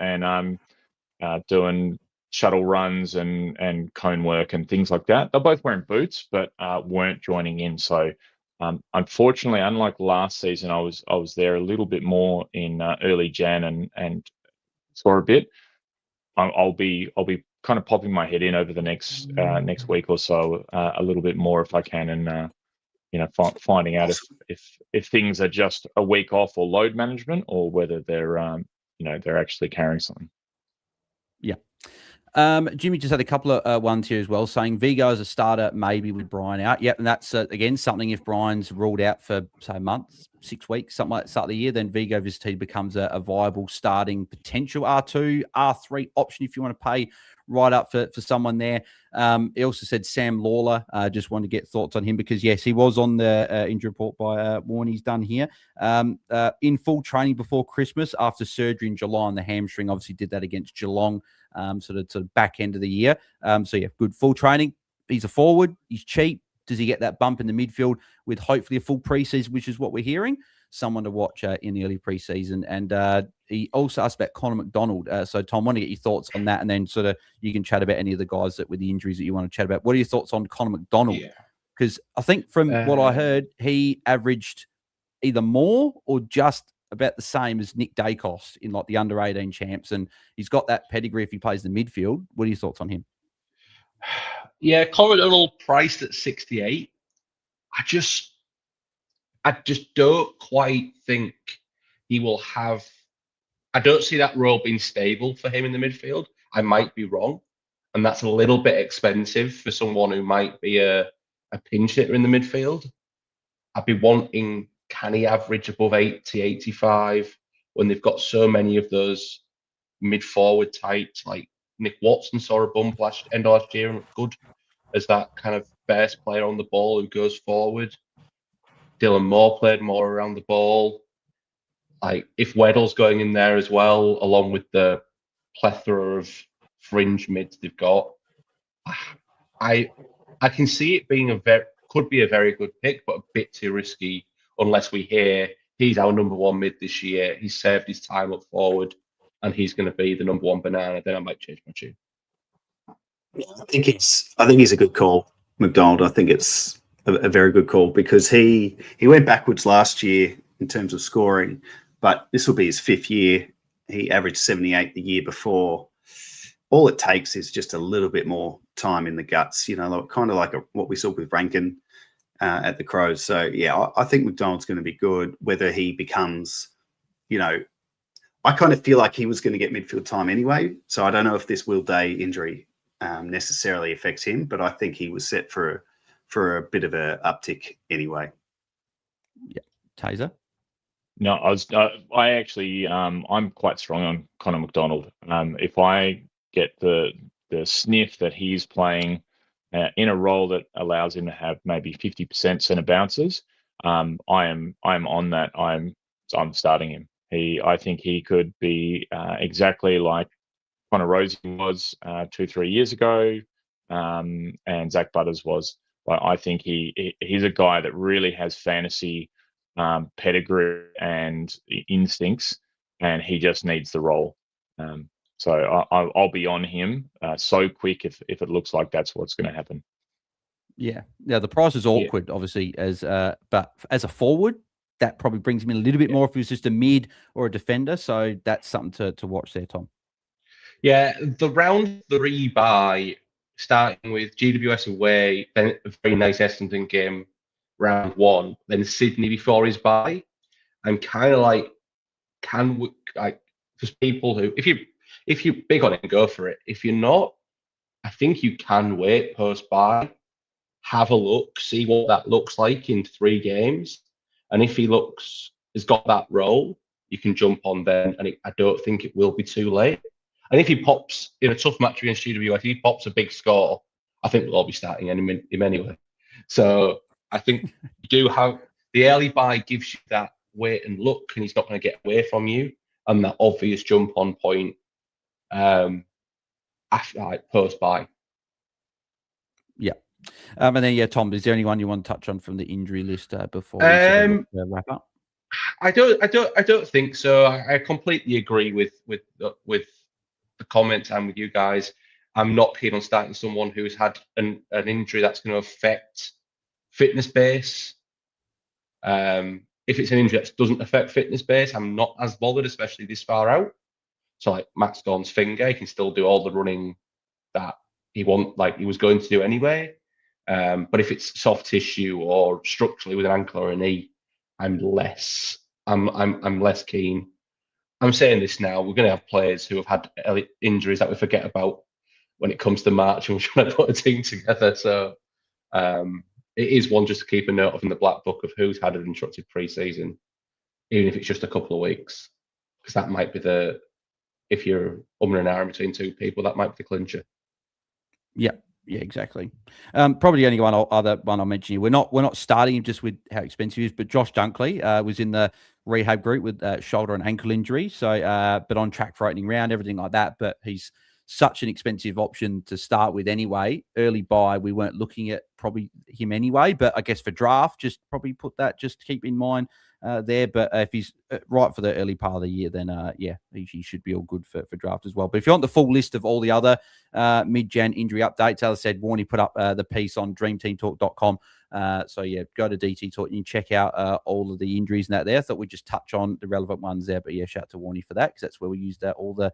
doing shuttle runs and cone work and things like that. They're both wearing boots, but weren't joining in. So, unfortunately, unlike last season, I was there a little bit more in early Jan and saw a bit. I'll be kind of popping my head in over the next week or so a little bit more if I can, and finding out if things are just a week off or load management or whether they're they're actually carrying something. Yeah. Jimmy just had a couple of ones here as well, saying Vigo as a starter, maybe with Brian out. Yep, and that's again something. If Brian's ruled out for say a month, 6 weeks, something like that, start of the year, then Vigo VST becomes a viable starting potential R2, R3 option if you want to pay right up for someone there. He also said Sam Lawler. Just wanted to get thoughts on him because yes, he was on the injury report by Warney's done here. In full training before Christmas after surgery in July on the hamstring. Obviously did that against Geelong. Sort of back end of the year. So yeah, good full training. He's a forward. He's cheap. Does he get that bump in the midfield with hopefully a full preseason, which is what we're hearing? Someone to watch in the early preseason. And he also asked about Connor McDonald. So Tom, I want to get your thoughts on that, and then sort of you can chat about any of the guys that with the injuries that you want to chat about. What are your thoughts on Connor McDonald? Because I think from what I heard, he averaged either more or just about the same as Nick Dacos in like the under-18 champs, and he's got that pedigree if he plays the midfield. What are your thoughts on him? Yeah, Connor McDonald priced at 68. I just don't quite think he will have. I don't see that role being stable for him in the midfield. I might be wrong, and that's a little bit expensive for someone who might be a pinch hitter in the midfield. I'd be wanting, can he average above 80, 85 when they've got so many of those mid-forward types? Like Nick Watson saw a bump end of last year and looked good as that kind of best player on the ball who goes forward. Dylan Moore played more around the ball. Like if Weddle's going in there as well, along with the plethora of fringe mids they've got, I can see it being could be a very good pick, but a bit too risky unless we hear he's our number 1 mid this year. He's served his time up forward, and he's going to be the number 1 banana. Then I might change my tune. I think he's a good call, McDonald. I think it's a very good call because he went backwards last year in terms of scoring, but this will be his 5th year. He averaged 78 the year before. All it takes is just a little bit more time in the guts, kind of like what we saw with Rankin at the Crows. So, yeah, I think McDonald's going to be good. Whether he becomes, I kind of feel like he was going to get midfield time anyway. So I don't know if this Will Day injury necessarily affects him, but I think he was set for a bit of a uptick anyway. Yeah. Taezer? No, I actually, I'm quite strong on Connor McDonald. If I get the sniff that he's playing in a role that allows him to have maybe 50% centre bounces, I am on that. I'm starting him. I think he could be exactly like Connor Rosie was 2-3 years ago, and Zach Butters was Like, I think he's a guy that really has fantasy pedigree and instincts, and he just needs the role. So I'll be on him so quick if it looks like that's what's going to happen. Yeah. Now the price is awkward, obviously, but as a forward, that probably brings him in a little bit more if he was just a mid or a defender. So that's something to watch there, Tom. Yeah, the round 3 bye, starting with GWS away, then a very nice Essendon game, round 1, then Sydney before his bye. I'm kind of like, for people who, if you're big on it, go for it. If you're not, I think you can wait post bye, have a look, see what that looks like in 3 games, and if he has got that role, you can jump on then, and I don't think it will be too late. And if he pops in a tough match against GWS, if he pops a big score, I think we'll all be starting him anyway. So I think you do have the early bye gives you that wait and look, and he's not going to get away from you, and that obvious jump on point after post bye. Yeah. And then, Tom, is there anyone you want to touch on from the injury list before we wrap up? I don't think so. I completely agree with the comments and with you guys. I'm not keen on starting someone who's had an injury that's going to affect fitness base. If it's an injury that doesn't affect fitness base, I'm not as bothered, especially this far out. So like Max Gorn's finger, he can still do all the running that he was going to do anyway. But if it's soft tissue or structurally with an ankle or a knee, I'm less keen. I'm saying this now. We're going to have players who have had injuries that we forget about when it comes to March and we're trying to put a team together. So it is one just to keep a note of in the black book of who's had an interrupted pre-season, even if it's just a couple of weeks, because that might be if you're and ahhing between 2 people, that might be the clincher. Yeah. Yeah, exactly. Probably the only other one I'll mention here. We're not starting him just with how expensive he is, but Josh Dunkley was in the rehab group with shoulder and ankle injury. So, but on track for opening round, everything like that. But he's such an expensive option to start with anyway. Early buy, we weren't looking at probably him anyway. But I guess for draft, just probably put that, just keep in mind there. But if he's right for the early part of the year, then he should be all good for draft as well. But if you want the full list of all the other mid-Jan injury updates, as I said, Warnie put up the piece on dreamteamtalk.com. So go to DT Talk and check out all of the injuries and that there. I thought we'd just touch on the relevant ones there. But shout out to Warnie for that, because that's where we used all the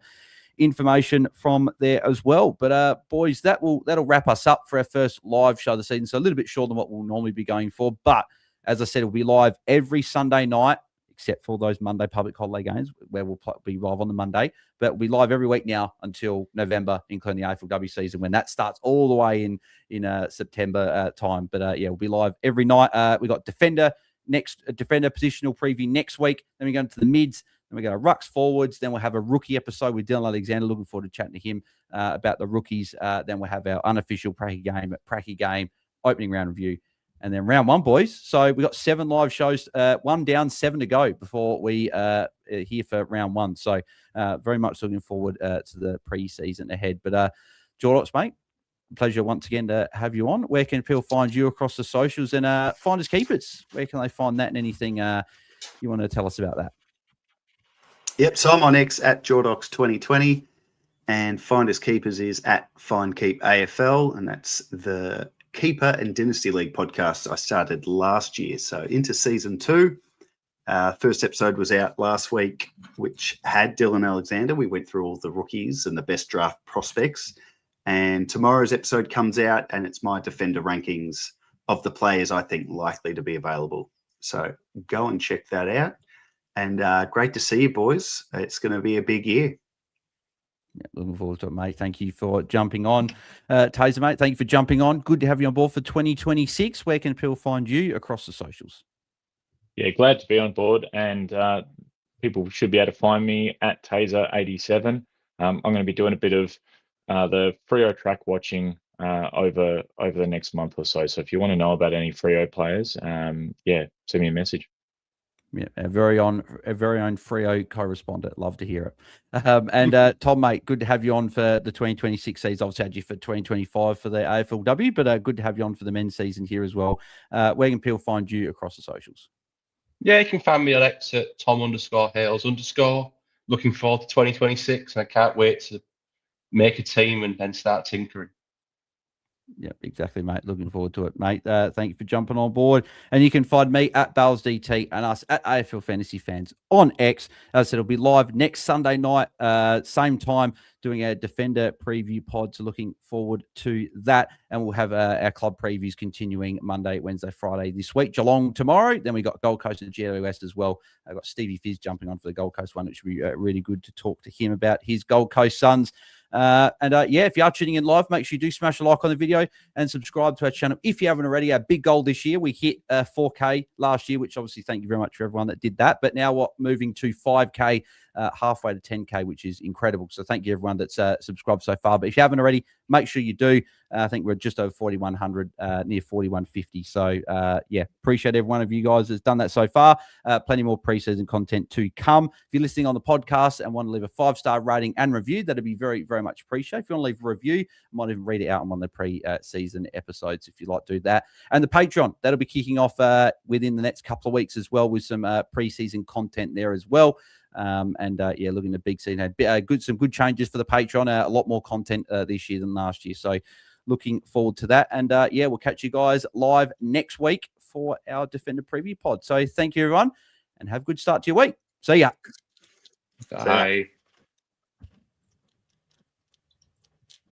information from there as well. But boys, that'll wrap us up for our first live show of the season. So a little bit shorter than what we'll normally be going for. But as I said, it'll be live every Sunday night, except for those Monday public holiday games where we'll be live on the Monday. But we'll be live every week now until November, including the AFLW season, when that starts all the way in September time. But we'll be live every night. We got defender positional preview next week. Then we go into the mids. Then we go to rucks forwards. Then we'll have a rookie episode with Dylan Alexander. Looking forward to chatting to him about the rookies. Then we'll have our unofficial Pracky game, opening round review. And then round 1, boys. So we got 7 live shows, 1 down, 7 to go before we here for round 1. So very much looking forward to the pre-season ahead. But Jordox, mate, pleasure once again to have you on. Where can people find you across the socials? And finders keepers, where can they find that and anything you want to tell us about that? Yep, so I'm on X at Jordox 2020, and Finders Keepers is at FindKeep AFL, and that's the Keeper and Dynasty League podcast I started last year. So into season 2. First episode was out last week, which had Dylan Alexander. We went through all the rookies and the best draft prospects. And tomorrow's episode comes out, and it's my defender rankings of the players I think likely to be available. So go and check that out. And great to see you, boys. It's going to be a big year. Yeah, looking forward to it, mate. Thank you for jumping on. Taezer, mate, thank you for jumping on. Good to have you on board for 2026. Where can people find you across the socials? Yeah, glad to be on board. And people should be able to find me at Taezer87. I'm going to be doing a bit of the Freo track watching over the next month or so. So if you want to know about any Freo players, send me a message. Yeah, our very own Freo correspondent. Love to hear it. And Tom, mate, good to have you on for the 2026 season. Obviously, had you for 2025 for the AFLW, but good to have you on for the men's season here as well. Where can people find you across the socials? Yeah, you can find me on X at Tom_Hales_. Looking forward to 2026, and I can't wait to make a team and then start tinkering. Yeah, exactly, mate. Looking forward to it, mate. Thank you for jumping on board. And you can find me at BAILSDT and us at AFL Fantasy Fans on X. As I said, it'll be live next Sunday night, same time, doing our Defender preview pod. So looking forward to that. And we'll have our club previews continuing Monday, Wednesday, Friday this week. Geelong tomorrow. Then we got Gold Coast and GWS as well. I've got Stevie Fizz jumping on for the Gold Coast one, which will be really good to talk to him about his Gold Coast Suns. If you are tuning in live, make sure you do smash a like on the video and subscribe to our channel if you haven't already. Our big goal this year, we hit 4K last year, which obviously thank you very much for everyone that did that. But now moving to 5K, halfway to 10K, which is incredible. So thank you everyone that's subscribed so far. But if you haven't already, make sure you do. I think we're just over 4,100, near 4,150. So appreciate every one of you guys that's done that so far. Plenty more preseason content to come. If you're listening on the podcast and want to leave a 5-star rating and review, that'd be very, very much appreciated. If you want to leave a review, I might even read it out on one of the pre-season episodes if you'd like to do that. And the Patreon, that'll be kicking off within the next couple of weeks as well, with some preseason content there as well. Looking at big season, some good changes for the Patreon. A lot more content this year than last year. So looking forward to that. And we'll catch you guys live next week for our Defender preview pod. So thank you everyone, and have a good start to your week. See ya. Bye.